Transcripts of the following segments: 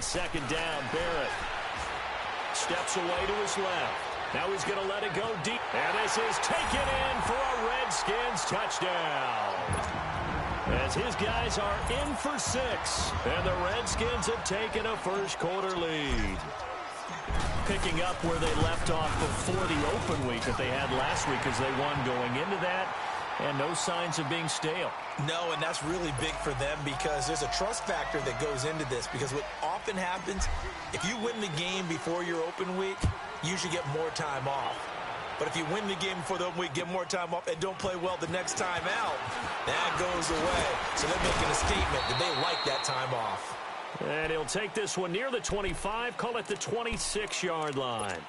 on second down. Barrett steps away to his left. Now he's going to let it go deep. And this is taken in for a Redskins touchdown. As his guys are in for 6. And the Redskins have taken a first-quarter lead. Picking up where they left off before the open week that they had last week as they won going into that. And no signs of being stale. No, and that's really big for them because there's a trust factor that goes into this. Because what often happens, if you win the game before your open week, you should get more time off. But if you win the game before the open week, get more time off, and don't play well the next time out, that goes away. So they're making a statement that they like that time off. And he'll take this one near the 25, call it the 26-yard line.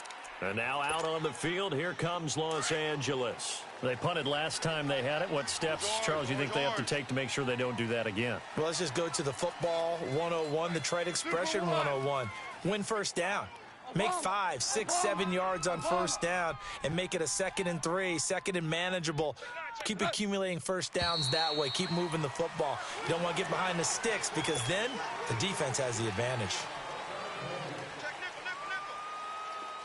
And now out on the field, here comes Los Angeles. They punted last time they had it. What steps, Charles, you think they have to take to make sure they don't do that again? Well, let's just go to the football 101, the trade expression 101. Win first down. Make 5, 6, 7 yards on first down and make it a 2nd and 3, 2nd and manageable. Keep accumulating first downs that way. Keep moving the football. You don't want to get behind the sticks because then the defense has the advantage.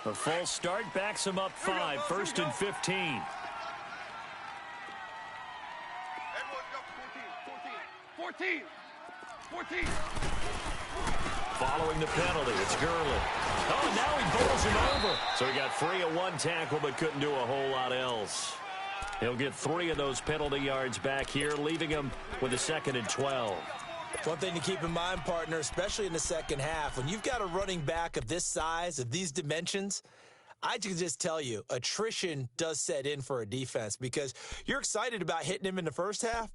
A false start backs him up 5, 1st and 15. 14. Following the penalty, it's Gurley. Oh, now he bowls him over. So he got free of one tackle but couldn't do a whole lot else. He'll get 3 of those penalty yards back here, leaving him with a 2nd and 12. One thing to keep in mind, partner, especially in the second half, when you've got a running back of this size, of these dimensions, I can just tell you, attrition does set in for a defense because you're excited about hitting him in the first half.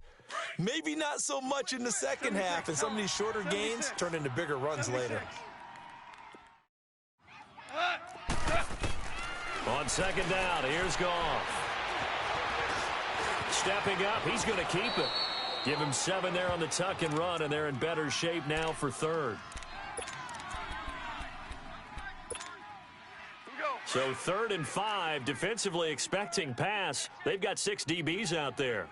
Maybe not so much in the second half, and some of these shorter gains turn into bigger runs later. On second down, here's Goff. Stepping up, he's going to keep it. Give him 7 there on the tuck and run, and they're in better shape now for 3rd. So 3rd and 5, defensively expecting pass. They've got 6 DBs out there.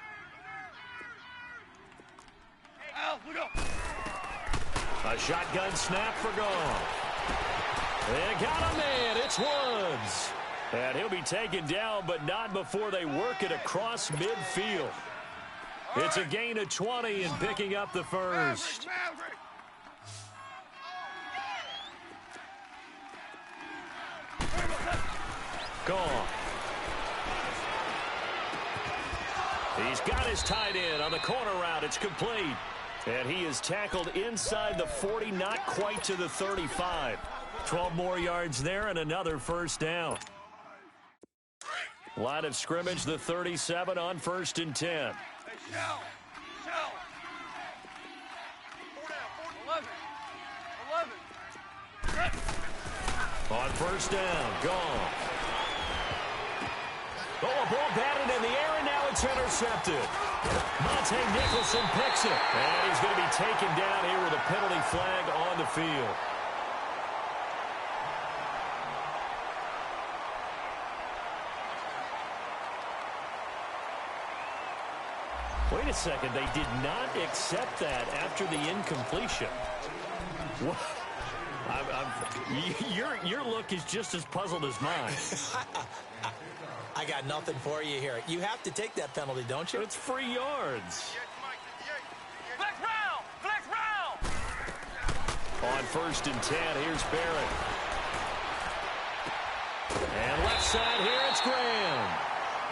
A shotgun snap for Goff. They got a man. It's Woods. And he'll be taken down, but not before they work it across midfield. It's a gain of 20 and picking up the first. Goff. He's got his tight end on the corner route. It's complete. And he is tackled inside the 40, not quite to the 35. 12 more yards there and another first down. Line of scrimmage, the 37 on 1st and 10. On first down, Goff. Oh, a ball batted in the air, and now it's intercepted. Monte Nicholson picks it. And he's going to be taken down here with a penalty flag on the field. Wait a second. They did not accept that after the incompletion. What? Your look is just as puzzled as mine. I got nothing for you here. You have to take that penalty, don't you? It's free yards. Flex round! On 1st and 10, here's Barrett. And left side here, it's Graham.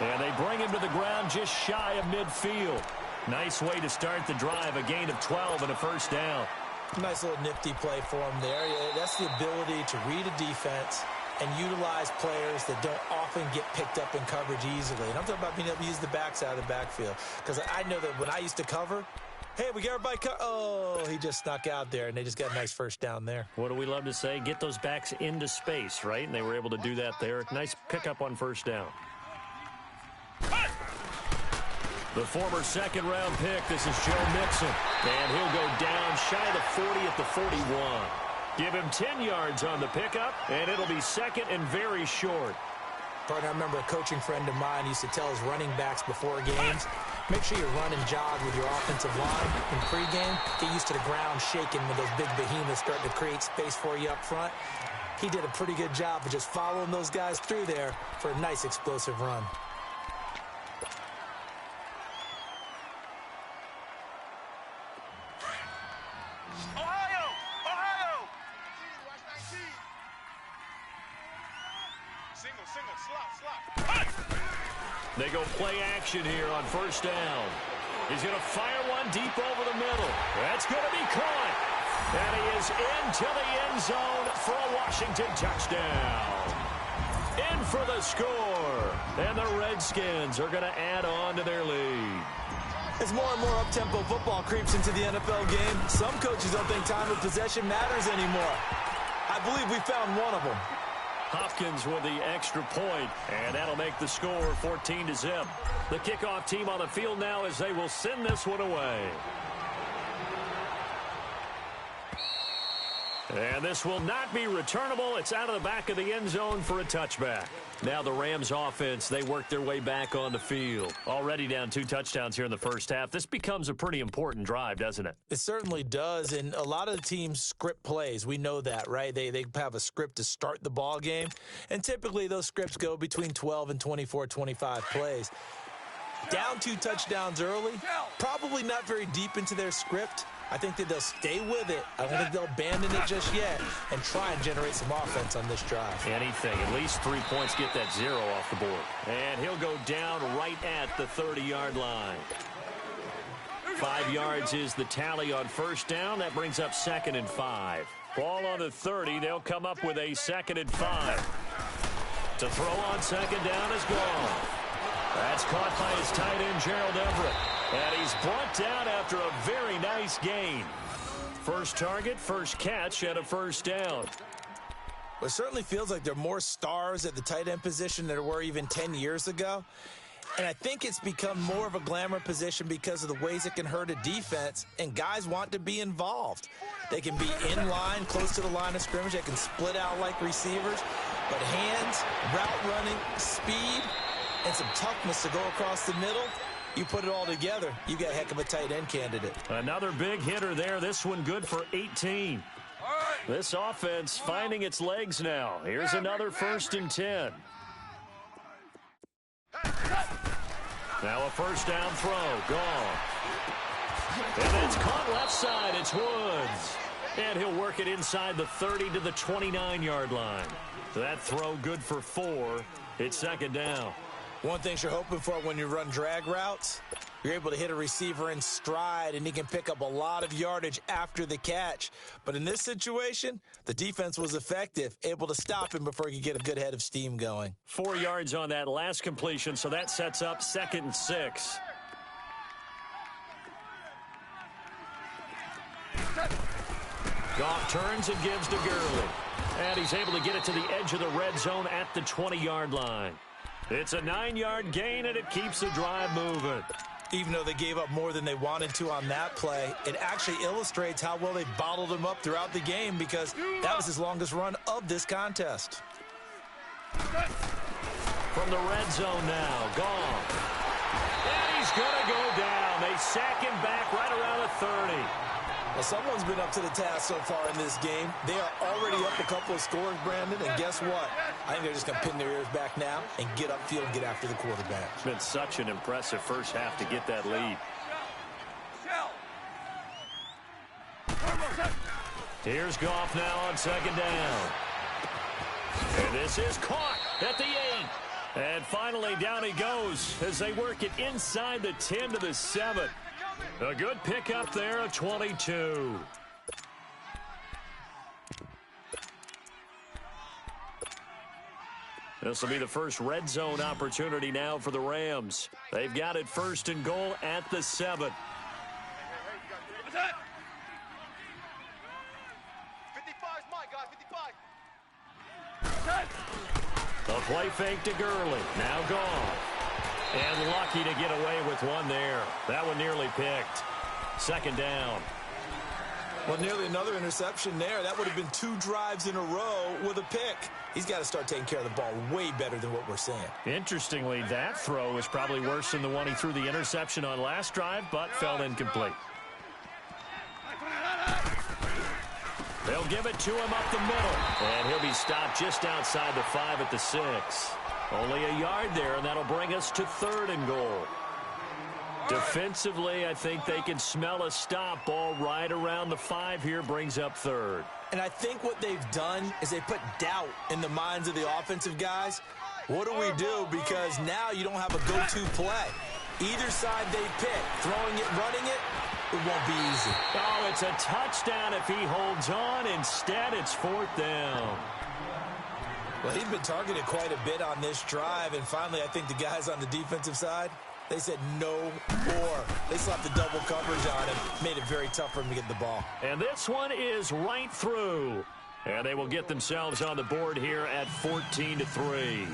And they bring him to the ground just shy of midfield. Nice way to start the drive, a gain of 12 and a first down. Nice little nifty play for him there. That's the ability to read a defense and utilize players that don't often get picked up in coverage easily. And I'm talking about being able to use the backs out of the backfield. Because I know that when I used to cover, hey, we got everybody oh, he just snuck out there, and they just got a nice first down there. What do we love to say? Get those backs into space, right? And they were able to do that there. Nice pickup on first down. The former second-round pick, this is Joe Mixon. And he'll go down shy of the 40 at the 41. Give him 10 yards on the pickup, and it'll be 2nd and very short. Partner, I remember a coaching friend of mine used to tell his running backs before games, make sure you run and jog with your offensive line in pregame. Get used to the ground shaking when those big behemoths start to create space for you up front. He did a pretty good job of just following those guys through there for a nice explosive run. They go play action here on first down. He's going to fire one deep over the middle. That's going to be caught. And he is into the end zone for a Washington touchdown. In for the score. And the Redskins are going to add on to their lead. As more and more up-tempo football creeps into the NFL game, some coaches don't think time of possession matters anymore. I believe we found one of them. Hopkins with the extra point, and that'll make the score 14-0. The kickoff team on the field now as they will send this one away. And this will not be returnable. It's out of the back of the end zone for a touchback. Now the Rams offense, they work their way back on the field. Already down 2 touchdowns here in the first half. This becomes a pretty important drive, doesn't it? It certainly does, and a lot of the teams script plays. We know that, right? They have a script to start the ball game, and typically those scripts go between 12 and 24, 25 plays. Down 2 touchdowns early, probably not very deep into their script. I think that they'll stay with it. I don't think they'll abandon it just yet and try and generate some offense on this drive. Anything. At least 3 points, get that 0 off the board. And he'll go down right at the 30-yard line. 5 yards is the tally on first down. That brings up 2nd and 5. Ball on the 30. They'll come up with a 2nd and 5. To throw on 2nd down is gone. That's caught by his tight end, Gerald Everett. And he's brought down after a very nice gain. First target, first catch, and a first down. Well, it certainly feels like there are more stars at the tight end position than there were even 10 years ago. And I think it's become more of a glamour position because of the ways it can hurt a defense, and guys want to be involved. They can be in line, close to the line of scrimmage. They can split out like receivers. But hands, route running, speed, and some toughness to go across the middle, you put it all together, you got a heck of a tight end candidate. Another big hitter there. This one good for 18. This offense finding its legs now. Here's another 1st and 10. Now a first down throw. Gone. And it's caught left side. It's Woods. And he'll work it inside the 30 to the 29-yard line. That throw good for 4. It's 2nd down. One thing you're hoping for when you run drag routes, you're able to hit a receiver in stride, and he can pick up a lot of yardage after the catch. But in this situation, the defense was effective, able to stop him before he could get a good head of steam going. 4 yards on that last completion, so that sets up 2nd and 6. Goff turns and gives to Gurley. And he's able to get it to the edge of the red zone at the 20-yard line. It's a 9-yard gain, and it keeps the drive moving. Even though they gave up more than they wanted to on that play, it actually illustrates how well they bottled him up throughout the game because that was his longest run of this contest. From the red zone now, Goff. And he's going to go down. They sack him back right around the 30. Well, someone's been up to the task so far in this game. They are already up a couple of scores, Brandon, and guess what? I think they're just going to pin their ears back now and get upfield and get after the quarterback. It's been such an impressive first half to get that lead. Here's Goff now on 2nd down. And this is caught at the 8. And finally down he goes as they work it inside the 10 to the 7. A good pickup there of 22. This will be the first red zone opportunity now for the Rams. They've got it 1st and goal at the 7. 55 is mine, guys. 55. The play fake to Gurley. Now gone. And lucky to get away with one there. That one nearly picked. 2nd down. Well, nearly another interception there. That would have been 2 drives in a row with a pick. He's got to start taking care of the ball way better than what we're saying. Interestingly, that throw was probably worse than the one he threw the interception on last drive, but fell incomplete. They'll give it to him up the middle. And he'll be stopped just outside the 5 at the 6. Only a yard there, and that'll bring us to 3rd and goal. Defensively, I think they can smell a stop. Ball right around the 5 here brings up 3rd. And I think what they've done is they put doubt in the minds of the offensive guys. What do we do? Because now you don't have a go-to play. Either side they pick, throwing it, running it, it won't be easy. Oh, it's a touchdown if he holds on. Instead, it's 4th down. Well, he's been targeted quite a bit on this drive, and finally I think the guys on the defensive side, they said no more. They slapped the double coverage on him, made it very tough for him to get the ball. And this one is right through. And they will get themselves on the board here at 14-3.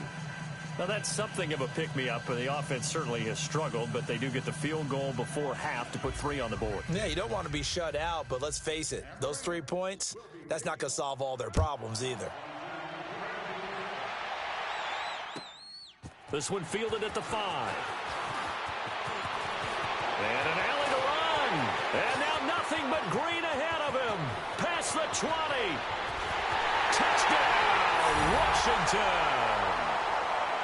Now, that's something of a pick-me-up, and the offense certainly has struggled, but they do get the field goal before half to put 3 on the board. Yeah, you don't want to be shut out, but let's face it, those 3 points, that's not going to solve all their problems either. This one fielded at the 5. And an alley to run. And now nothing but green ahead of him. Past the 20. Touchdown, Washington.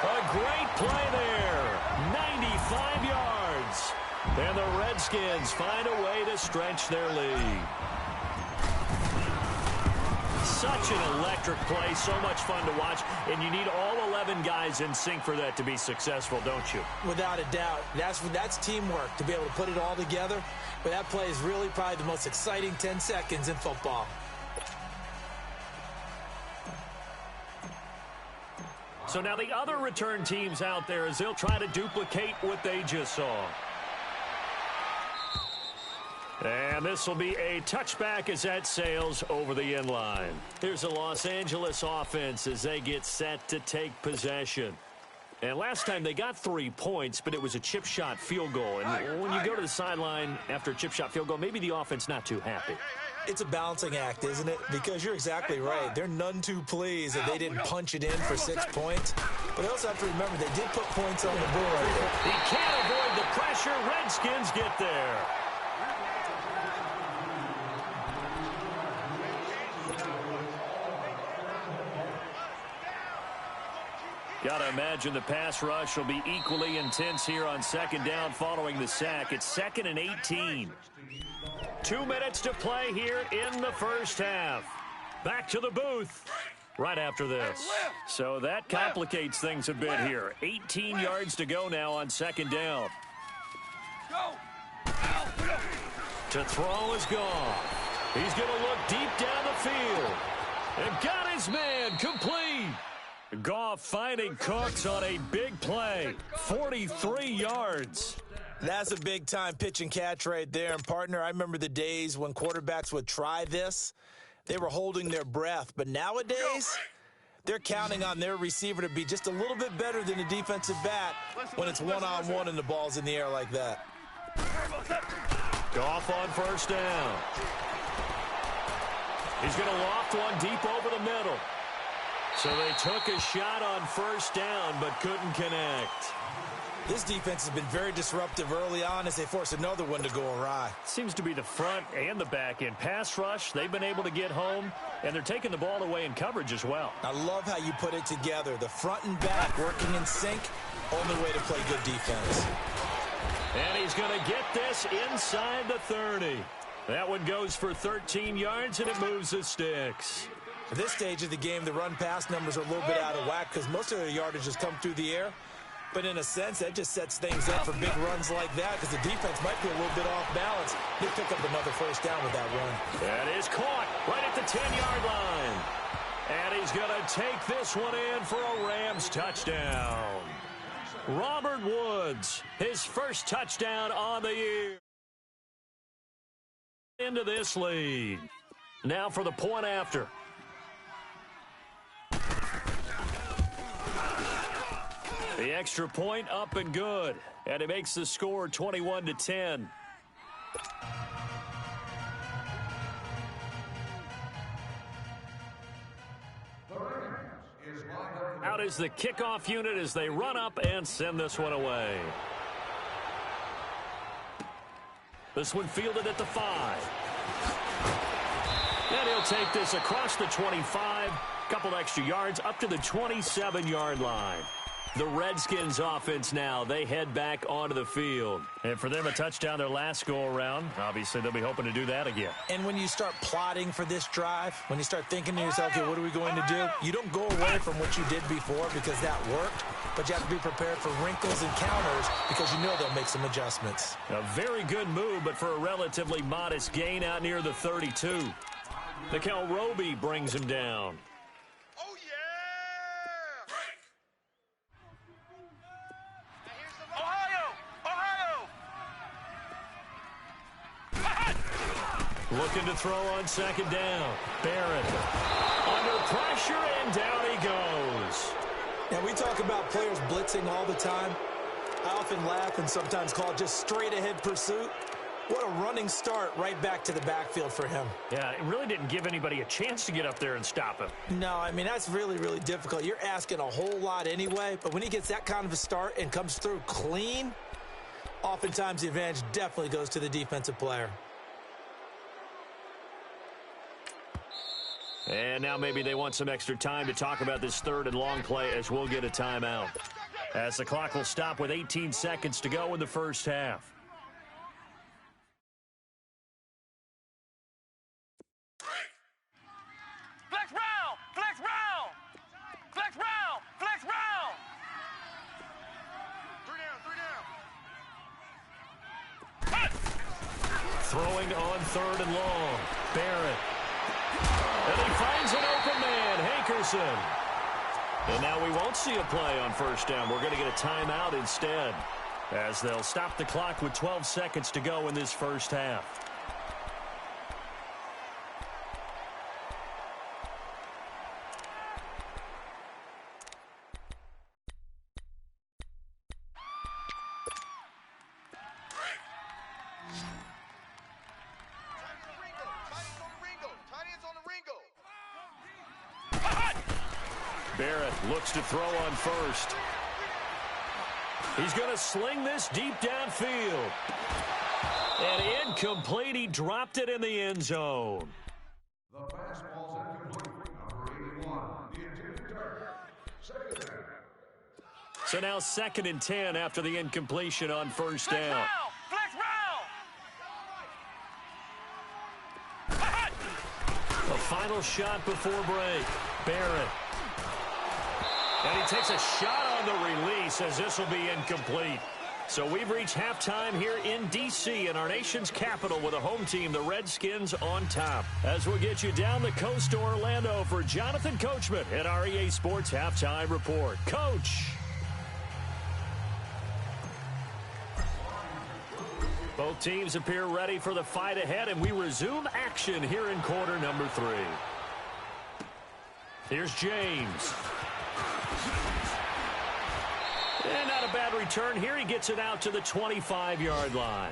A great play there. 95 yards. And the Redskins find a way to stretch their lead. Such an electric play, so much fun to watch, and you need all 11 guys in sync for that to be successful, don't you? Without a doubt. That's teamwork, to be able to put it all together. But that play is really probably the most exciting 10 seconds in football. So now the other return teams out there as they'll try to duplicate what they just saw. And this will be a touchback as that sails over the end line. Here's the Los Angeles offense as they get set to take possession. And last time they got 3 points, but it was a chip shot field goal. And when you go to the sideline after a chip shot field goal, maybe the offense not too happy. It's a balancing act, isn't it? Because you're exactly right. They're none too pleased that they didn't punch it in for 6 points. But they also have to remember they did put points on the board. He can't avoid the pressure. Redskins get there. Got to imagine the pass rush will be equally intense here on 2nd down following the sack. It's 2nd and 18. 2 minutes to play here in the first half. Back to the booth right after this. So that complicates things a bit here. 18 yards to go now on 2nd down. To throw is gone. He's going to look deep down the field. And got his man complete. Goff finding Cooks on a big play. 43 yards. That's a big-time pitch and catch right there. And, partner, I remember the days when quarterbacks would try this. They were holding their breath. But nowadays, they're counting on their receiver to be just a little bit better than the defensive back when it's one-on-one and the ball's in the air like that. Goff on 1st down. He's going to loft one deep over the middle. So they took a shot on 1st down but couldn't connect. This defense has been very disruptive early on as they force another one to go awry. Seems to be the front and the back end. Pass rush, they've been able to get home, and they're taking the ball away in coverage as well. I love how you put it together. The front and back working in sync, only way to play good defense. And he's going to get this inside the 30. That one goes for 13 yards, and it moves the sticks. At this stage of the game, the run-pass numbers are a little bit out of whack because most of their yardage has come through the air. But in a sense, that just sets things up for big runs like that because the defense might be a little bit off balance. They pick up another 1st down with that run. That is caught right at the 10-yard line. And he's going to take this one in for a Rams touchdown. Robert Woods, his first touchdown on the year. Into this lead. Now for the point after. The extra point up and good. And it makes the score 21-10. Out is the kickoff unit as they run up and send this one away. This one fielded at the 5. And he'll take this across the 25. Couple extra yards up to the 27-yard line. The Redskins offense now, they head back onto the field. And for them, a touchdown their last go-around. Obviously, they'll be hoping to do that again. And when you start plotting for this drive, when you start thinking to yourself, okay, what are we going to do? You don't go away from what you did before because that worked, but you have to be prepared for wrinkles and counters because you know they'll make some adjustments. A very good move, but for a relatively modest gain out near the 32. Nikel Roby brings him down. Oh, yeah! Looking to throw on second down. Barrett under pressure, and down he goes. Now, we talk about players blitzing all the time. I often laugh and sometimes call it just straight-ahead pursuit. What a running start right back to the backfield for him. Yeah, it really didn't give anybody a chance to get up there and stop him. No, I mean, that's really, really difficult. You're asking a whole lot anyway, but when he gets that kind of a start and comes through clean, oftentimes the advantage definitely goes to the defensive player. And now maybe they want some extra time to talk about this third and long play as we'll get a timeout. As the clock will stop with 18 seconds to go in the first half. Flex round! Flex round! Flex round! Flex round! 3 down, 3 down. Throwing on third and long. Barrett. And he finds an open man, Hankerson. And now we won't see a play on first down. We're going to get a timeout instead, as they'll stop the clock with 12 seconds to go in this first half. Barrett looks to throw on first. He's going to sling this deep downfield. And incomplete. He dropped it in the end zone. The fastball's incomplete. Number 81, the intended target. Second down. So now 2nd and 10 after the incompletion on first down. Flex round! A final shot before break. Barrett. And he takes a shot on the release as this will be incomplete. So we've reached halftime here in D.C. in our nation's capital with a home team, the Redskins, on top. As we'll get you down the coast to Orlando for Jonathan Coachman at our EA Sports Halftime Report. Coach. Both teams appear ready for the fight ahead, and we resume action here in quarter number 3. Here's James. And not a bad return here. He gets it out to the 25-yard line.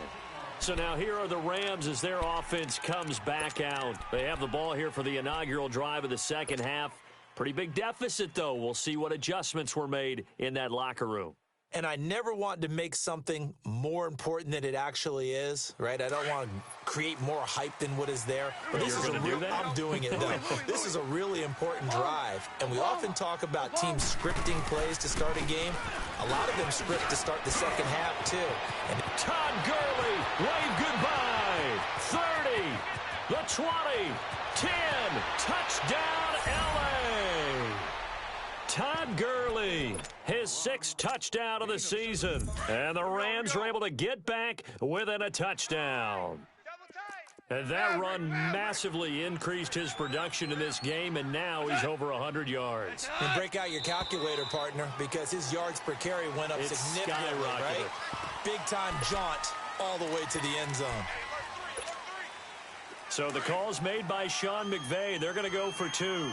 So now here are the Rams as their offense comes back out. They have the ball here for the inaugural drive of the second half. Pretty big deficit, though. We'll see what adjustments were made in that locker room. And I never want to make something more important than it actually is, right? I don't want to create more hype than what is there. But this is a real, I'm doing it, though. This is a really important drive. And we often talk about teams scripting plays to start a game. A lot of them script to start the second half, too. And Todd Gurley, wave goodbye. 30, the 20, 10, touchdown, L.A. Todd Gurley, his 6th touchdown of the season. And the Rams are able to get back within a touchdown. And that run massively increased his production in this game, and now he's over 100 yards. And break out your calculator, partner, because his yards per carry went up significantly, right? Big-time jaunt all the way to the end zone. So the call's made by Sean McVay. They're going to go for 2.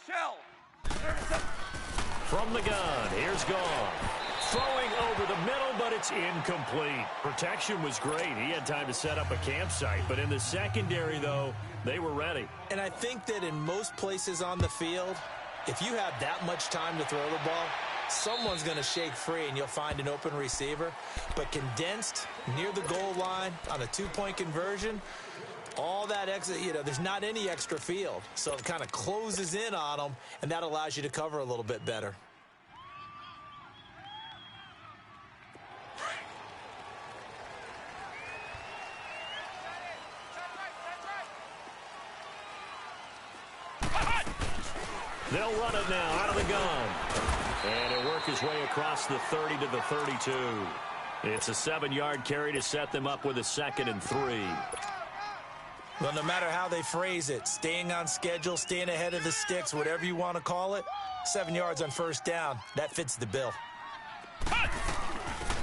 Shell. From the gun, here's Goff. Throwing over the middle, but it's incomplete. Protection was great. He had time to set up a campsite. But in the secondary, though, they were ready. And I think that in most places on the field, if you have that much time to throw the ball, someone's going to shake free and you'll find an open receiver. But condensed near the goal line on a two-point conversion, all that extra, there's not any extra field. So it kind of closes in on them, and that allows you to cover a little bit better. They'll run it now out of the gun. And he'll work his way across the 30 to the 32. It's a 7-yard carry to set them up with a 2nd and 3. Well, no matter how they phrase it, staying on schedule, staying ahead of the sticks, whatever you want to call it, 7 yards on first down, that fits the bill.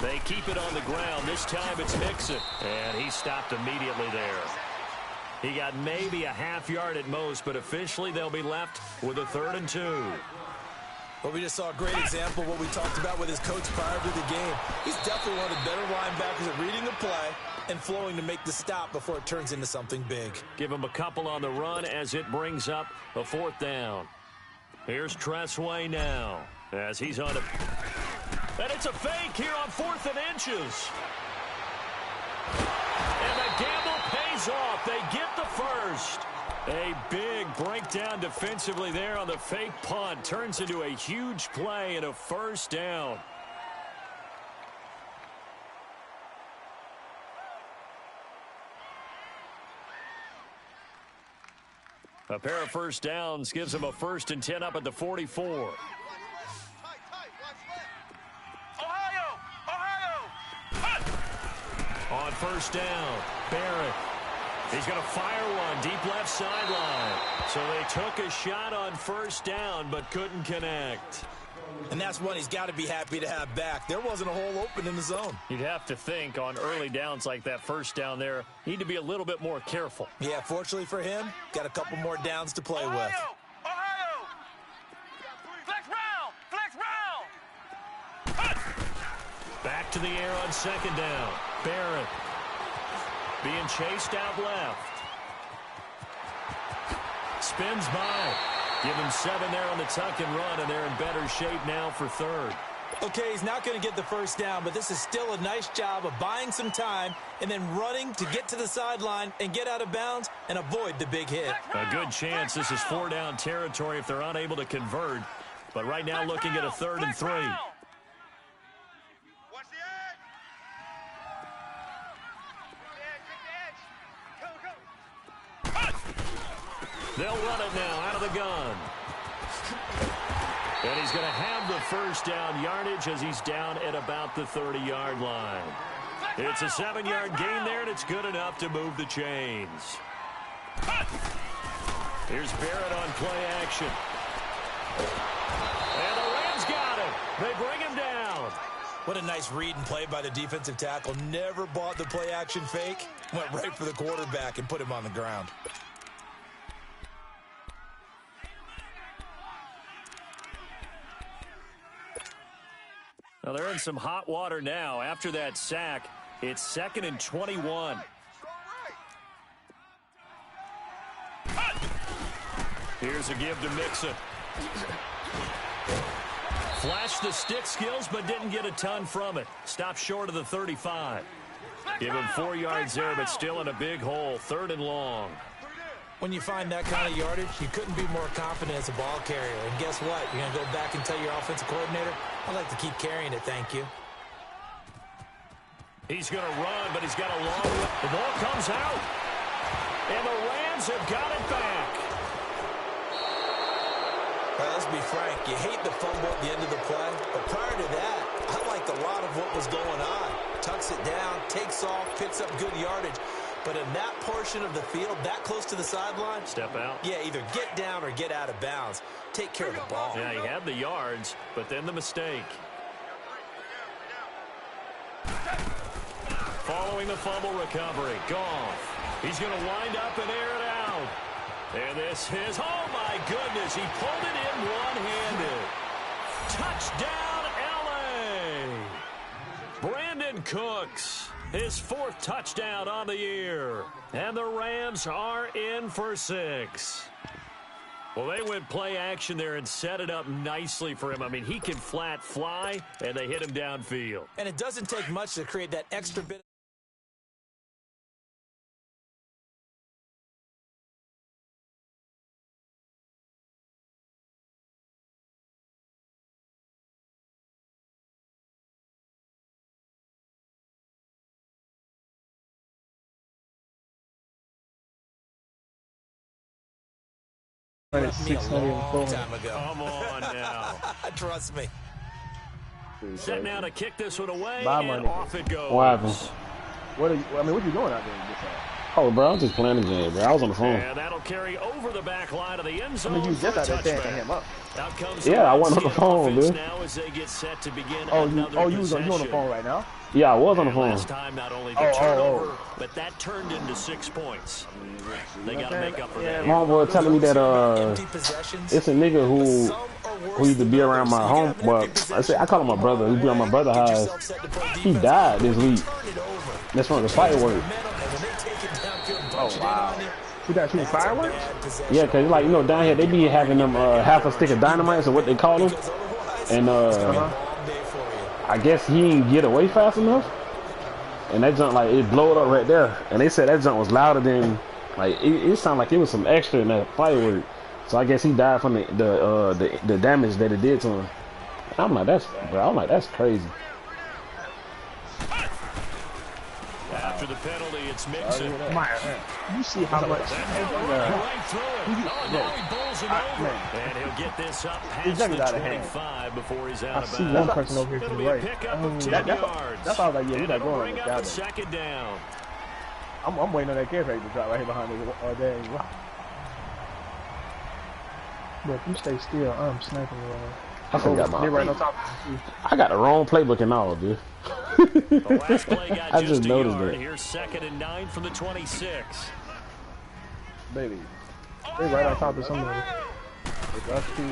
They keep it on the ground. This time it's Mixon. And he stopped immediately there. He got maybe a half yard at most, but officially they'll be left with a 3rd and 2. Well, we just saw a great example of what we talked about with his coach prior to the game. He's definitely one of the better linebackers at reading the play and flowing to make the stop before it turns into something big. Give him a couple on the run as it brings up a 4th down. Here's Tressway now as he's on it. And it's a fake here on 4th and inches. And the gamble pays off. They get the first. A big breakdown defensively there on the fake punt. Turns into a huge play and a 1st down. A pair of 1st downs gives them a 1st and 10 up at the 44. On 1st down, Barrett. He's going to fire one deep left sideline. So they took a shot on 1st down but couldn't connect. And that's one he's got to be happy to have back. There wasn't a hole open in the zone. You'd have to think on early downs like that 1st down there, need to be a little bit more careful. Yeah, fortunately for him, got a couple more downs to play with. Ohio! Flex round! Back to the air on 2nd down. Barrett being chased out left. Spins by. Give him 7 there on the tuck and run, and they're in better shape now for 3rd. Okay, he's not going to get the 1st down, but this is still a nice job of buying some time and then running to get to the sideline and get out of bounds and avoid the big hit. A good chance this is 4-down territory if they're unable to convert. But right now looking at a 3rd and 3. They'll run it now out of the gun. And he's going to have the 1st down yardage as he's down at about the 30-yard line. It's a 7-yard gain there, and it's good enough to move the chains. Here's Barrett on play action. And the Rams got him. They bring him down. What a nice read and play by the defensive tackle. Never bought the play action fake. Went right for the quarterback and put him on the ground. Now they're in some hot water now. After that sack, it's 2nd and 21. Here's a give to Mixon. Flashed the stick skills, but didn't get a ton from it. Stopped short of the 35. Give him 4 yards there, but still in a big hole. 3rd and long. When you find that kind of yardage, you couldn't be more confident as a ball carrier. And guess what? You're going to go back and tell your offensive coordinator, I'd like to keep carrying it, thank you. He's going to run, but he's got a long way. The ball comes out. And the Rams have got it back. All right, let's be frank. You hate the fumble at the end of the play. But prior to that, I liked a lot of what was going on. Tucks it down, takes off, picks up good yardage. But in that portion of the field, that close to the sideline, step out. Yeah, either get down or get out of bounds. Take care of the ball. Yeah, he had the yards, but then the mistake. Following the fumble recovery, Goff. He's going to wind up and air it out. And this is, oh my goodness, he pulled it in one-handed. Touchdown, LA. Cooks, his 4th touchdown on the year. And the Rams are in for 6. Well, they went play action there and set it up nicely for him. I mean, he can flat fly, and they hit him downfield. And it doesn't take much to create that extra bit. Time ago. Come on now. Trust me. Set now to kick this one away, Bye, and money. off it goes. What happened? What are you, I mean, what you doing out there? This time? Oh, bro, I'm just playing the game, bro. I was on the phone. And that'll carry over the back line of the end I zone. mean, you just for a out there standing touchback. him up. Out comes Yeah, I wasn't on the Seattle phone, offense dude. now as they get set to begin Oh, another you on the possession. phone right now? Yeah, I was on the And phone. last time, not only the Oh, turnover, but that turned into 6 points. They got to make up for that. My boy telling me that Empty possessions. it's a nigga who used to be around my home. Well, I call him my brother. He be on my brother's house. He died this week. That's from the fireworks. Oh, wow. You got shooting fireworks? Yeah, cause like down here they be having them half a stick of dynamite, or what they call them, and I guess he didn't get away fast enough, and that junk like it blowed up right there, and they said that junk was louder than like it sounded like it was some extra in that firework, so I guess he died from the damage that it did to him. And I'm like that's crazy. After the penalty, it's Mixon. You see how much? Right through it. Oh, now he bowls him over. And he'll get this up past definitely the out of hand. 25 before he's I out of see bounds. one person over here to It'll the be a right. pickup of 10 That's yards. how I was like, yeah, And you're not it'll going bring on up this a guy. second down. I'm waiting on that carry to drop right here behind me all day. But if you stay still, I'm sniping you. I forgot They're right my. on top. I got the wrong playbook and all, dude. The last play got I just just a noticed yard. that. Here's 2nd and 9 from the 26. Baby. They right on top of somebody. It's us two.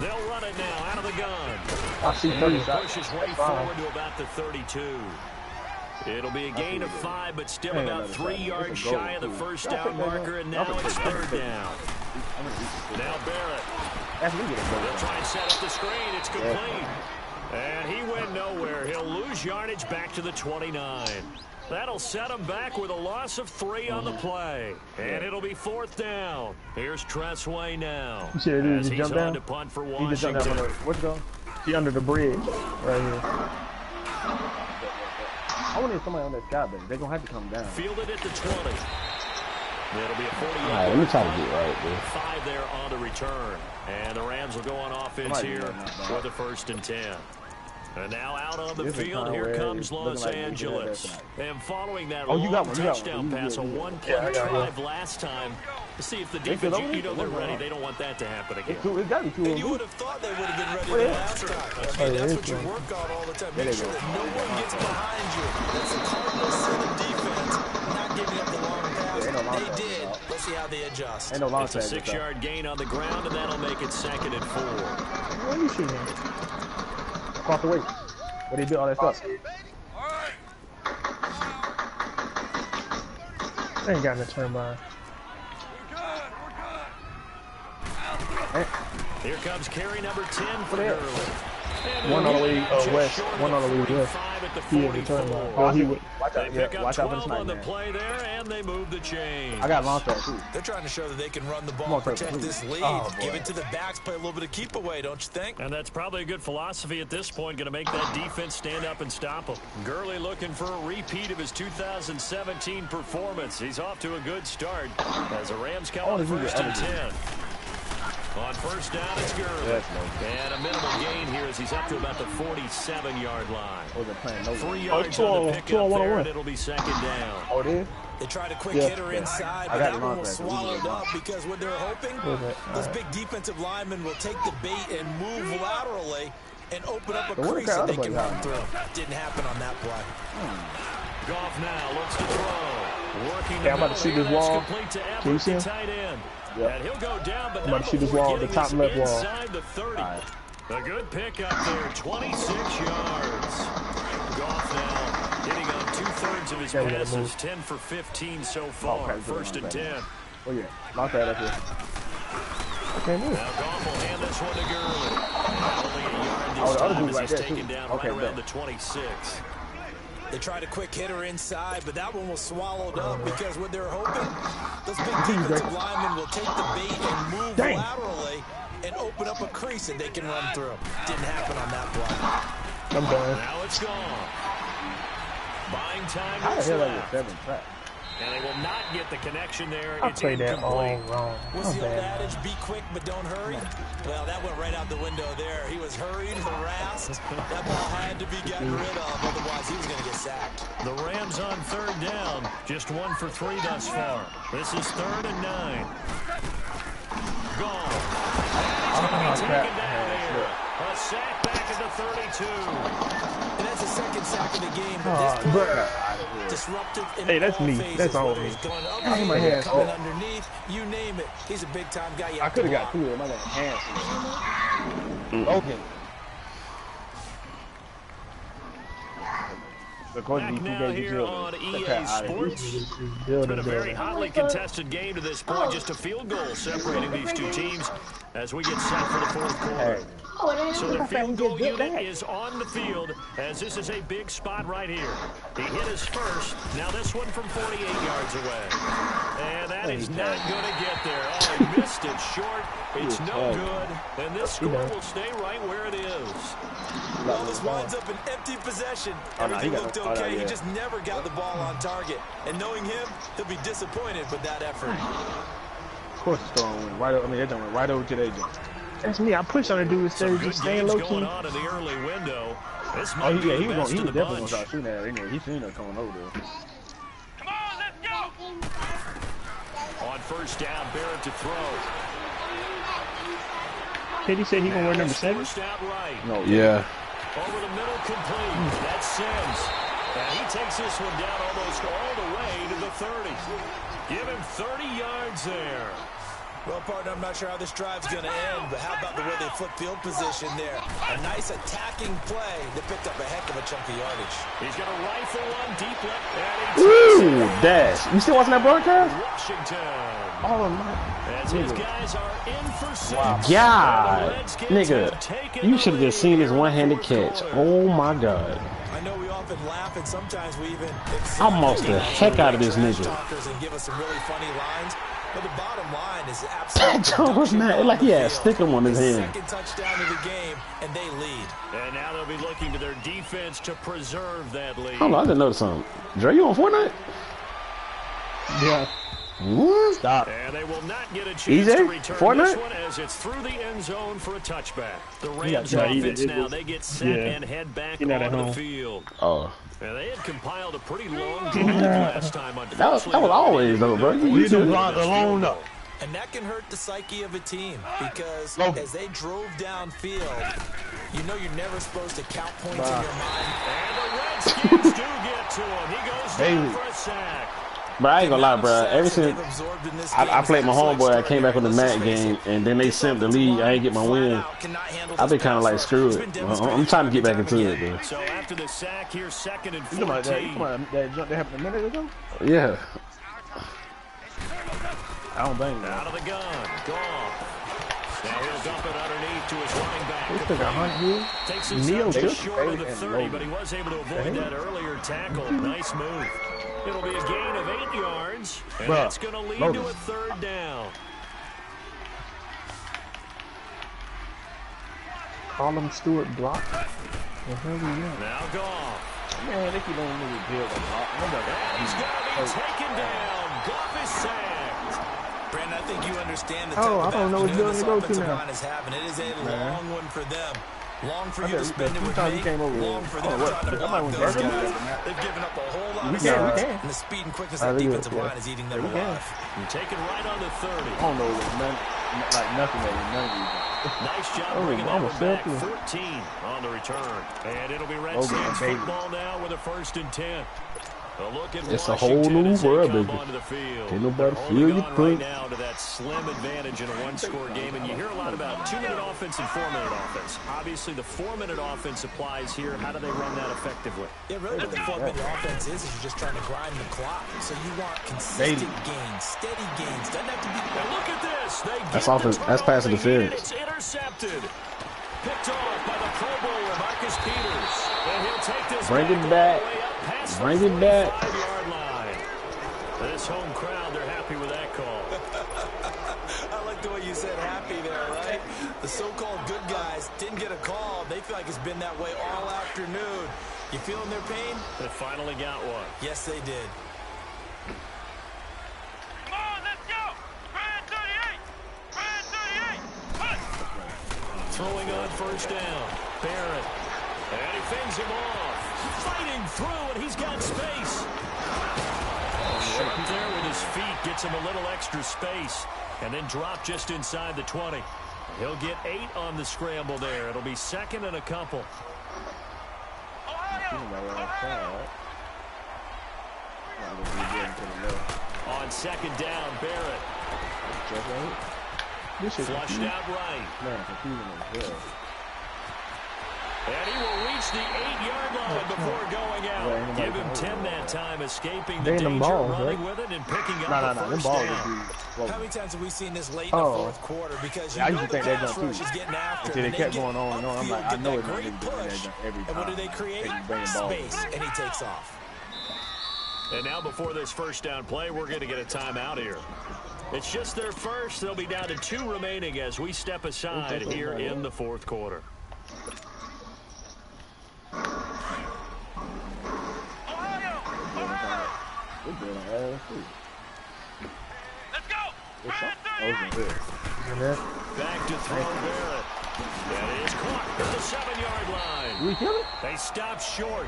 They'll run it now out of the gun. I see 30 He shots. pushes way forward to about the 32. It'll be a gain of 5, but still Hey, about another 3 shot. yards It's a goal, shy of the too. first Y'all down take that marker, and Y'all now take it's that. 3rd down. Now Barrett. That's me getting They'll goal. try and set up the screen. It's complete. And he went nowhere. He'll lose yardage back to the 29. That'll set him back with a loss of 3 on the play. And it'll be 4th down. Here's Tressway now. You see that dude As just he's jump on down? to punt for He just jumped down Washington. on the, what's it called? He under the bridge right here. I wonder if somebody on that sky bench. They're going to have to come down. Fielded at the 20. It'll be a 48. All right, let me try to get right, dude. 5 there on the return. And the Rams will go on offense Somebody here did not back. for the 1st and 10. And now out on the This is field, kinda here where comes it's looking Los like we could have that Angeles. tonight. And following that Oh, you long got one, you got one. touchdown You pass, a did, yeah. one-play Yeah, I got drive last time. To see if the They defense, could only- you know they're what's ready. wrong? They don't want that to happen again. It's got to be two And of you them. would have thought they would have been ready Well, the yeah. last time. Oh, That's yeah, what it's you right. work on all the time. There Make they sure go. that no one gets behind you. That's the Cardinals set of defense, not giving up the long pass. Ain't no long They pass, did. no. Let's see how they adjust. Ain't no long It's a tag. 6-yard gain on the ground, and that'll make it 2nd and 4. Where you shooting? Across the way. Where they did all that stuff. They ain't got no turn by. Here comes carry number 10 for Gurley. And One they'll all the way get just west, short of one the all the way west. 45 at the He is the turn 44. by. Well, he would. Watch They out, pick yeah, up watch out for the 12 on sniper, the man. play there, and they move the chains. I got long tag, too. They're trying to show that they can run the Come ball, on, Kirk, protect please. this lead, Oh, boy. give it to the backs, play a little bit of keep away, don't you think? And that's probably a good philosophy at this point, going to make that defense stand up and stop them. Gurley looking for a repeat of his 2017 performance. He's off to a good start as the Rams come on 1st and 10. On 1st down, it's Gurley. Yes, And a minimal gain here as he's up to about the 47-yard line. Wasn't playing no 3 game. yards two on on- the two on pickup there, one-on-one. and it'll be 2nd down. Oh, it is? They tried a quick Yeah. hitter inside, I but got that the one was long pass. swallowed up because what they're hoping, Okay, this alright. big defensive lineman will take the bait and move laterally and open up a But what crease if that that they other can play run happened? through. Didn't happen on that play. Goff now looks to throw. Working the Yeah, I'm about to middle shoot here, this that's wall. complete to Can you Everett, see the him? tight end. Yep. And he'll go down, but I'm not about to shoot this before wall, the getting top this left wall. inside the 30. A good pickup there, 26 yards. Goff now yards of his passes, 10 for 15 so far. First and 10. Oh, yeah. Lock that up here. Okay, move. Now Goff will hand this one to Gurley. Only a yard Oh, this the other time dude as right he's there, taken too. down Okay, right around bet. the 26. They tried a quick hitter inside, but that one was swallowed up because what they're hoping, those big defensive linemen will take the bait and move laterally and open up a crease that they can run through. Didn't happen on that play. I'm done. Now it's gone. Buying time How the is hell left. are you 7 track? And they will not get the connection there. I It's played that all incomplete. wrong. What's I'm the old bad. adage, be quick but don't hurry? Well, that went right out the window there. He was hurried, harassed. That ball had to be gotten rid of, otherwise he was going to get sacked. The Rams on third down. Just 1 for 3 thus far. This is 3rd and 9. Gone. And he's taken down there. A sack back at the 32. And that's the second sack of the game. But this player, disruptive in Hey, that's all me. phases, That's all whether me. he's going up Hey, my here, hands coming up. underneath, you name it. He's a big-time guy. You I have to could have got block. 2 of them. I got hands. Okay. Back now here on EA Sports. It's been a very hotly contested game to this point. Just a field goal separating these two teams as we get set for the 4th quarter. So the field goal unit is on the field as this is a big spot right here. He hit his first. Now this one from 48 yards away. And that is not going to get there. Oh, he missed it short. It's no good. And this score will stay right where it is. Well, this winds up an empty possession. Everything looked okay. He just never got the ball on target. And knowing him, he'll be disappointed with that effort. Of course it's throwing went right over. I mean, that went right over to their jump. That's me. I push on the dude instead Some of good just staying games low going key. on in the early window. This Oh, might be yeah, the he was best of the definitely going to bunch. start shooting at her anyway. He seen her coming over there. Come on, let's go. On first down, Barrett to throw. Teddy said he gonna wear number 7. Forced out right. No, Yeah. Over the middle, complete. That's Sims. And he takes this one down almost all the way to the 30. Give him 30 yards there. Well, partner, I'm not sure how this drive's going to end, but how about the way they flip field position there? A nice attacking play that picked up a heck of a chunk of yardage. He's going to rifle one deep left. And he Ooh, dash. You still watching that broadcast? Washington. Oh my. As his guys are in for 6. God, nigga, you should have just seen this one-handed catch. Oh my God. I know we often laugh and sometimes we even I mossed the heck out of this nigga. talkers and give us some really funny lines. But the bottom line is absolutely That was mad. Like he had a sticker on his hand. Second touchdown of the game, and they lead. And now they'll be looking to their defense to preserve that lead. Hold on, I didn't notice something. Dre, you on Fortnite? Yeah. What? Stop. And they will not get a chance EJ? to return Fortnite? this one as it's through the end zone for a touchback. The Rams Yeah, offense now, they get set yeah. and head back You're not at onto the home. field. Oh, And they had compiled a pretty long drive last time. that was always though, bro. You do do want alone though. And that can hurt the psyche of a team because as they drove downfield, you know you're never supposed to count points in your mind. And the Redskins do get to him. He goes down for a sack. Bro, I ain't gonna lie, bro. Ever since They've absorbed in this I game played my is absolutely homeboy, I came back with the extraordinary. Mac game, and then they sent the lead. I ain't get my win. I've been kind of like, screw it. I'm trying to get back into it, bro. So after the sack, here's 2nd and You talking about that? 14. You talking about that jump that happened a minute ago? Yeah. I don't blame you. Out of the gun. Gone. Now he'll dump it underneath to his running back. They took a hunt here. Takes himself Neil just took short of the and 30, Logan. but he was able to avoid that earlier tackle. Nice move. It'll be a gain of 8 yards, and Bruh, that's going to lead Logan. to a 3rd down. Colin Stewart block. The hell we got? Now gone. Man, they keep on really build a lot. And he's going to be taken down. Goff is sacked. Brandon, I think you understand the Oh, type of I don't know what afternoon you're this gonna go to offensive now. line is having. It is a long one for them. Long for I you to bet spend it with times me. he came over here. Long for Oh, them what? trying to I might block want those Burger guys. King. They've given up a whole lot We of can, we yards, can. and the speed and quickness I of that think defensive yeah. line is eating them Yeah, we can. alive. And taken right on the 30. I don't know there's none, like nothing that none of these. Nice job Oh, bringing that I'm a one back. selfie. 14 on the return. And it'll be Okay, Redskins baby. football now with a 1st and 10. It's a whole new world, baby. Ain't nobody feel you right now to that slim advantage in a one-score game, and you hear a lot about 2-minute offense and 4-minute offense. Obviously, the 4-minute offense applies here. How do they run that effectively? Yeah, really what the 4-minute offense is you're just trying to grind the clock. So you want consistent gains, steady gains. Doesn't have to be. Now look at this. That's offense. That's pass interference. It's intercepted. Picked off by the Pro Bowler, Marcus Peters. And he'll take this Bring it back. Bring it back. 5-yard line. This home crowd, they're happy with that call. I like the way you said happy there, right? The so-called good guys didn't get a call. They feel like it's been that way all afternoon. You feeling their pain? They finally got one. Yes, they did. Come on, let's go. Brand 38. Brand 38. Push. Throwing on first down. Barrett. And he fends him off. Fighting through, and he's got space. Up there with his feet, gets him a little extra space, and then drop just inside the 20. He'll get 8 on the scramble there. It'll be second and a couple. On second down, Barrett. Flushed out right. And he will reach the 8-yard line before going out. Give him 10 that time, escaping the danger, running with it, and picking up the first down. How many times have we seen this late in the fourth quarter? Because you know the pass rush is getting after him. Until they kept going on and on. I'm like, I know it's great push. And what do they create? Space. And he takes off. And now before this first down play, we're going to get a timeout here. It's just their first. They'll be down to 2 remaining as we step aside here in the fourth quarter. Let's go. Brand 38. Back to throw Barrett. That is caught at the 7-yard line. They stopped short.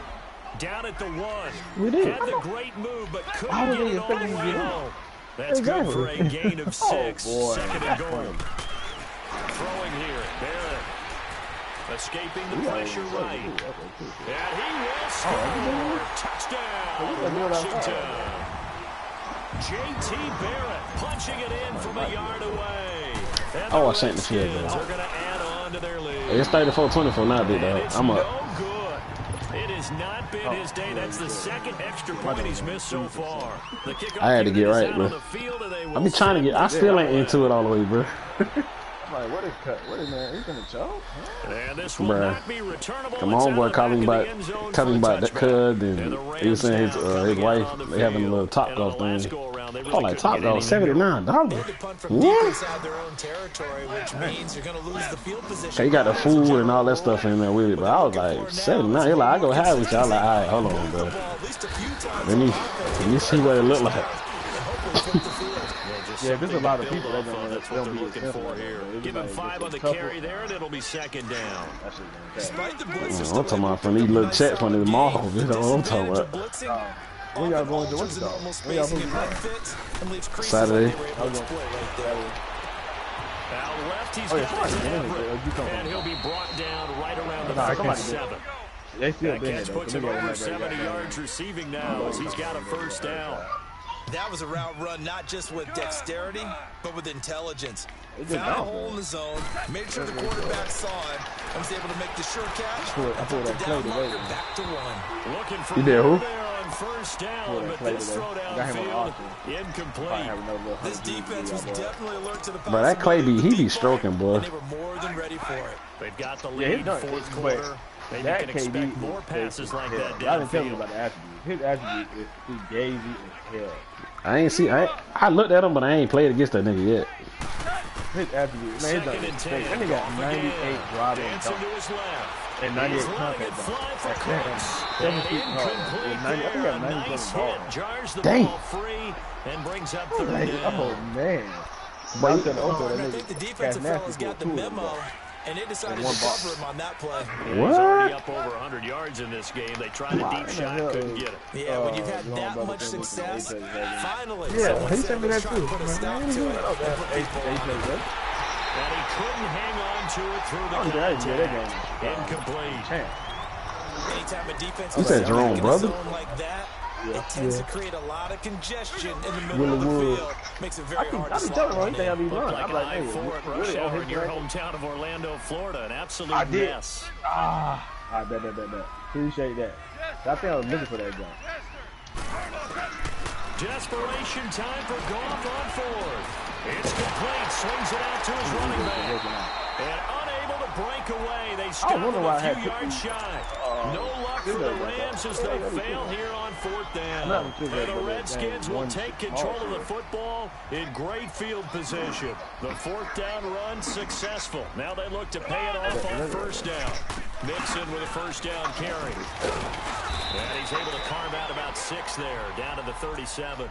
Down at the 1. We did. Had the great move, but couldn't get it all the way home. That's good for a gain of 6. Second and goal. Throwing here. Barrett. Escaping the pressure right. And he will score. Touchdown, Washington. J.T. Barrett punching it in from a yard away. Oh, I sent the field goal. They're going to add on to their lead. It's 34-24 now, big dog. I'm up. No good. It has not been his day. That's the second extra point he's missed so far. The I had to get right, bro. I be trying to get. I still ain't into it all the way, bro. Like, what is cut? What is that? He's gonna choke? And this will not be returnable. Come on, boy. Calling about that cud, and he was saying his wife, they having a little top golf thing. Oh, like top golf, $79. What? Okay, you got the food and all that stuff in there with it, but I was like $79. He's like, I go high with you. I was like, all right, hold on, bro. Let me see what it look like. Yeah, there's a lot of people that's what they're looking for here. Give him 5 on the carry there, and it'll be second down. I'm talking about from these little checks from the mall. You know what I'm talking about. When y'all going to what's When y'all going Saturday. Out left, he's got his and he'll be brought down right around the 37. They still catch puts him over 70 yards receiving now as he's got a first down. That was a route run not just with dexterity, but with intelligence. Found a hole in the zone, made sure the quarterback saw it, and was able to make the sure catch. Back to 1. Looking for you did who? There on first down, but this throw downfield incomplete. This defense was definitely alert to the But that Clay he be stroking, boy. They were more than ready for it. They've got the lead fourth quarter. Maybe you can expect more passes like that downfield. I didn't tell you about the attribute. His attribute is he gazy as hell. I ain't see. I looked at him, but I ain't played against that nigga yet. His attribute, man, he's done mistake. That nigga got 98 driving and 98 contact. 7 feet tall. I think he got 90 Dang. And brings up third down. Oh man. I think the defensive fellas got the memo. And they decided to cover him on that play. What? He's already up over 100 yards in this game. They tried a deep shot, couldn't get it. Yeah, when you've had that much success, finally, yeah, he sent me that too. Put a stop to it. And he couldn't hang on to it through the contact. Incomplete. Anytime a defense you said Jerome, brother? like that, It tends to create a lot of congestion in the middle of the field. Makes it very hard to slot one in. Looked like an I-4 rush hour in your hometown of Orlando, Florida. An absolute mess. I bet. Appreciate that. I think I was looking for that jump. Desperation time for Goff on fourth. It's complete. Swings it out to his running back. And unable to break away. They stop him a few yards shy. No luck for the Rams as they fail here on fourth down. And the Redskins will take control of the football in great field position. The fourth down run successful. Now they look to pay it off on first down. Mixon with a first down carry. And he's able to carve out about 6 there, down to the 37.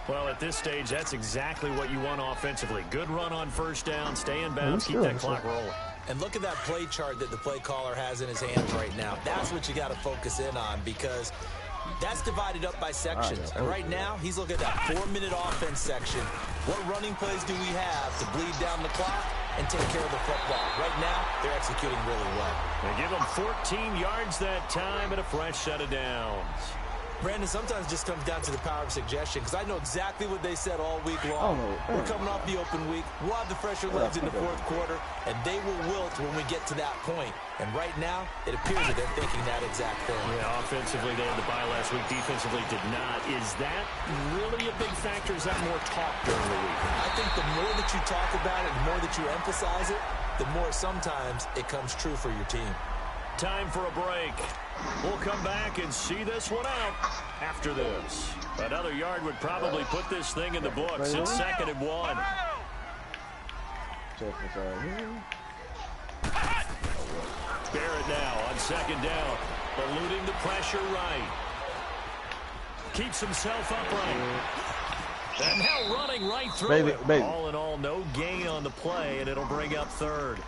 Well, at this stage, that's exactly what you want offensively. Good run on first down, stay in bounds, keep that clock rolling. And look at that play chart that the play caller has in his hands right now. That's what you got to focus in on because that's divided up by sections. And right now, he's looking at that 4-minute offense section. What running plays do we have to bleed down the clock and take care of the football? Right now, they're executing really well. They give him 14 yards that time and a fresh set of downs. Brandon, sometimes it just comes down to the power of suggestion because I know exactly what they said all week long. We're coming off the open week. We'll have the fresher legs in the fourth quarter, and they will wilt when we get to that point. And right now, it appears that they're thinking that exact thing. Yeah, offensively, they had the bye last week. Defensively, did not. Is that really a big factor? Is that more talk during the week? I think the more that you talk about it, the more that you emphasize it, the more sometimes it comes true for your team. Time for a break. We'll come back and see this one out after this. Another yard would probably put this thing in the books. It's 2nd and 1. Barrett now on 2nd down. Eluding the pressure right. Keeps himself upright. And now running right through it. All in all, no gain on the play, and it'll bring up 3rd.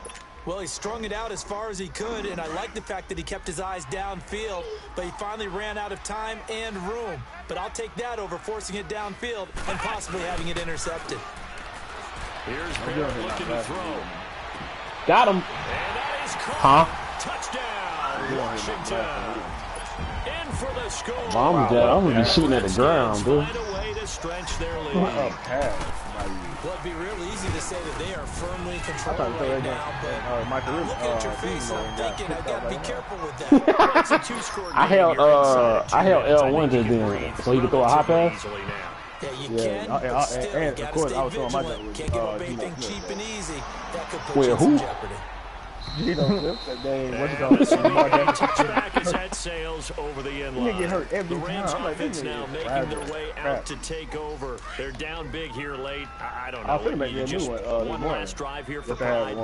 Well, he strung it out as far as he could, and I like the fact that he kept his eyes downfield, but he finally ran out of time and room. But I'll take that over forcing it downfield and possibly having it intercepted. Here's Barrett looking to throw. Got him. And that is caught. Touchdown, Washington. In for the score. I'm gonna be shooting at the ground, dude. Find a way to stretch their lead. Well, it'd be real easy to say that they are firmly controlled right now, but I'm looking at your face and I'm thinking I got to be careful with that. It's a 2-score game. I held L1 just then, so he could throw a high pass. Yeah, you can, but still, you got to stay vigilant. Can't give up anything cheap and easy. That could put you in some jeopardy. Touchback has had sails over the end line. The Rams offense now making their way out to take over. They're down big here late. I don't know. One last drive here for pride.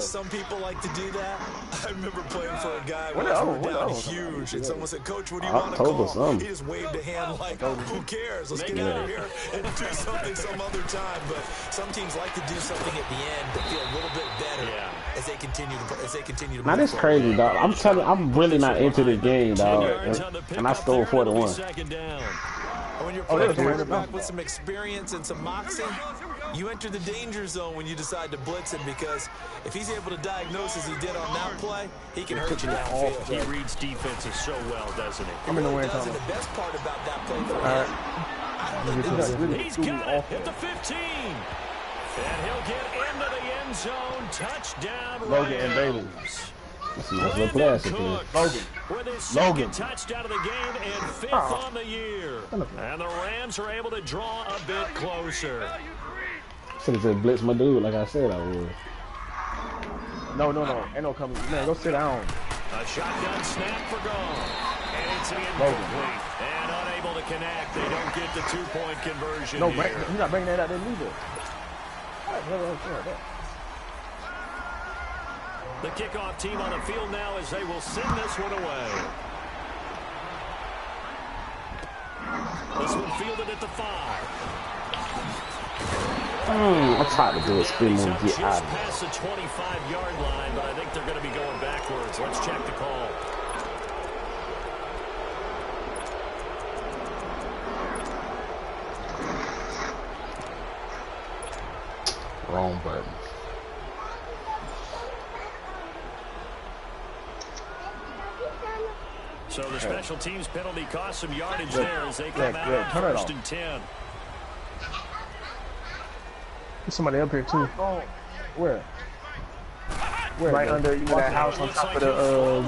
Some people like to do that. I remember playing for a guy when we were down huge, and someone said, "Coach, what do you want to call?" He just waved a hand like, "Who cares? Let's get out of here and do something some other time." But some teams like to do something at the end to feel a little bit better as they continue to Man, that's crazy, dog. I'm telling you, I'm really not into this game, dog. And I stole 41. When you're playing a quarterback with some experience and some moxie, you enter the danger zone when you decide to blitz him because if he's able to diagnose as he did on that play, he can hurt you downfield. He reads defenses so well, doesn't he? I'm in the way. The best part about that play for him, he's got it at the 15. And he'll get into the end zone. Touchdown, Logan and Bailey. That's a nice little classic here. With his second touchdown of the game and 5th on the year. And the Rams are able to draw a bit closer. Should have said blitz my dude like I said I would. No. Ain't no coming. Man, go sit down. A shotgun snap for Goff. And it's incomplete. And unable to connect. They don't get the 2-point conversion here. He's not bringing that out there neither. The kickoff team on the field now as they will send this one away. This one fielded at the 5. I tried to do a spin move. Just past the 25-yard line, but I think they're going to be going backwards. Let's check the call. Wrong button. So the special teams penalty cost some yardage there as they come out on 1st and 10. There's somebody up here too. Oh, where? Right under that house on top of the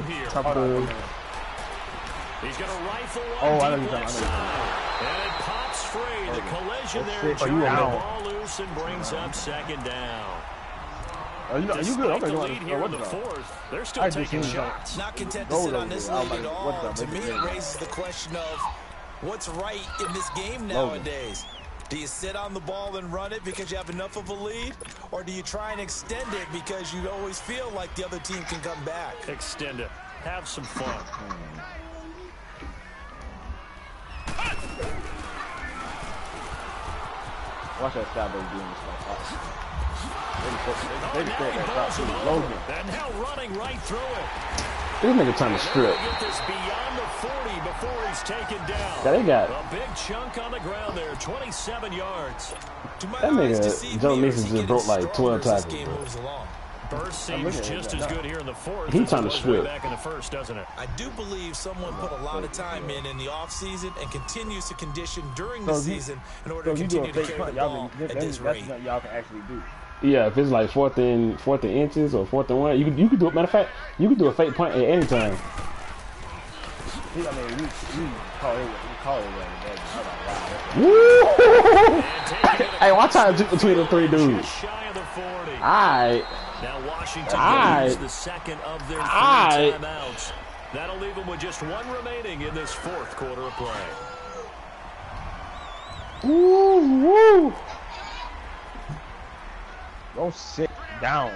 He's got a rifle I know on you're deep left talking. side. And it pops free. The collision there shit. turns the Down. ball loose and brings up 2nd down. Are you good? Despite Okay, the lead here in the 4th, they're still taking shots. Not content to sit on this lead at all. To me, it raises the question of what's right in this game nowadays. Do you sit on the ball and run it because you have enough of a lead? Or do you try and extend it because you always feel like the other team can come back? Extend it. Have some fun. Watch that Cowboy doing this stuff. And now running right through it. This nigga trying to strip. Get this beyond the 40 before he's taken down. Yeah, they got a big chunk on the ground there, 27 yards. that nigga Joe Mixon just broke like 12 tackles. Burst seems just as good here in the 4th. He's trying to strip. Back in the 1st, doesn't it? I do believe someone put a lot of time in the offseason and continues to condition during the season in order to continue to carry the ball at this rate. That's y'all can actually do. Yeah, if it's like 4th and inches or 4th and 1, you could do it. Matter of fact, you could do a fake punt at any time. I mean, we call it that. Woo! Hey, watch out between the 3 dudes. Just shy of the 40. Alright. Now Washington use the 2nd of their 3 timeouts. That'll leave them with just 1 remaining in this 4th quarter of play. Woo! Go sit down.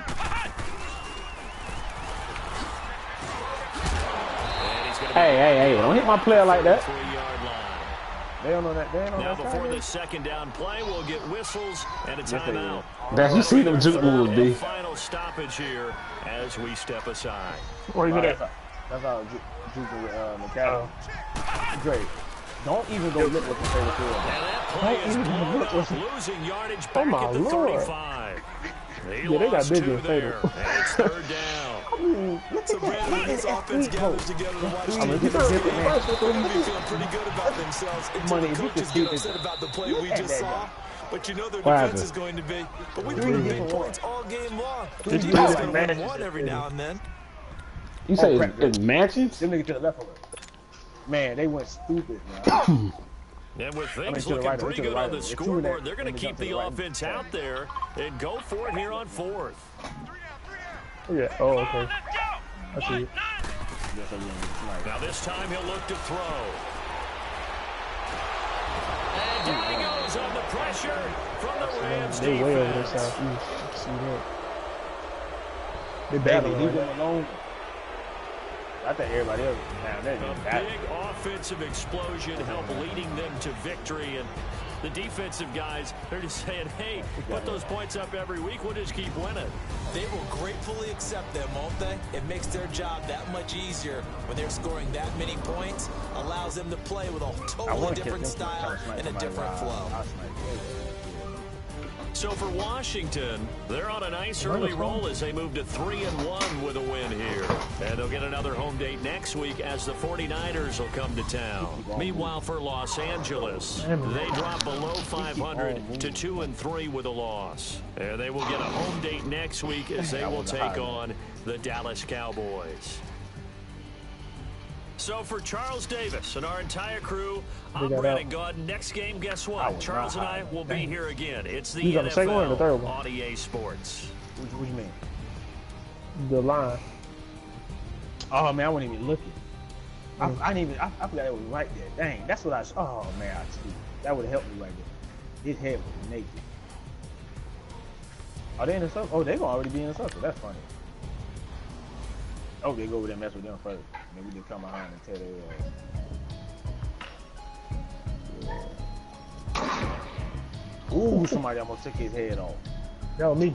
Hey, don't hit my player like that. They don't know that. They don't know now that before the 2nd down play, we'll get whistles and a timeout. That's you see them juke moves, B. Final stoppage here as we step aside. Where you at? That's how juking with McCaffrey. Great. Don't even go look what the favorite field. And that play is blown up, losing yardage back at the 35. Yeah, they got bigger there, and it's 3rd down. So Brandon, when this offense gathers together to watch team feel pretty good about themselves until the coaches get upset about the play we just saw. But you know their defense is going to be. But we put big points all game long. The defense is going to win one every now and then. You say it's matches? Them niggas to the left of it. Man, they went stupid, man. And with things looking pretty good on the scoreboard, they're going to keep the offense out there and go for it here on 4th. Yeah. Oh, okay. I see it. Now this time he'll look to throw. And down he goes on the pressure from the Rams defense. They way over the southeast. See that? They battling. Leave them alone. I think everybody else down there. A big offensive explosion helped leading them to victory. And the defensive guys, they're just saying, hey, put those points up every week. We'll just keep winning. They will gratefully accept them, won't they? It makes their job that much easier when they're scoring that many points. Allows them to play with a totally different style and a different flow. So for Washington, they're on a nice early roll as they move to 3-1 with a win here. And they'll get another home date next week as the 49ers will come to town. Meanwhile, for Los Angeles, they drop below 500 to 2-3 with a loss. And they will get a home date next week as they will take on the Dallas Cowboys. So for Charles Davis and our entire crew, I'm Brandon Gaudin. Next game, guess what? Charles and I will be here again. It's the NFL on EA Sports. What do you mean? The line. Oh man, I wasn't even looking. I forgot it was right there. Dang, that's what I saw. Oh man, that would have helped me right there. His head was naked. Are they in the circle? Oh, they're gonna already be in the circle. That's funny. Oh, they go over there and mess with them first. Then we just come behind and tell their Ooh, somebody almost took his head off. That was me.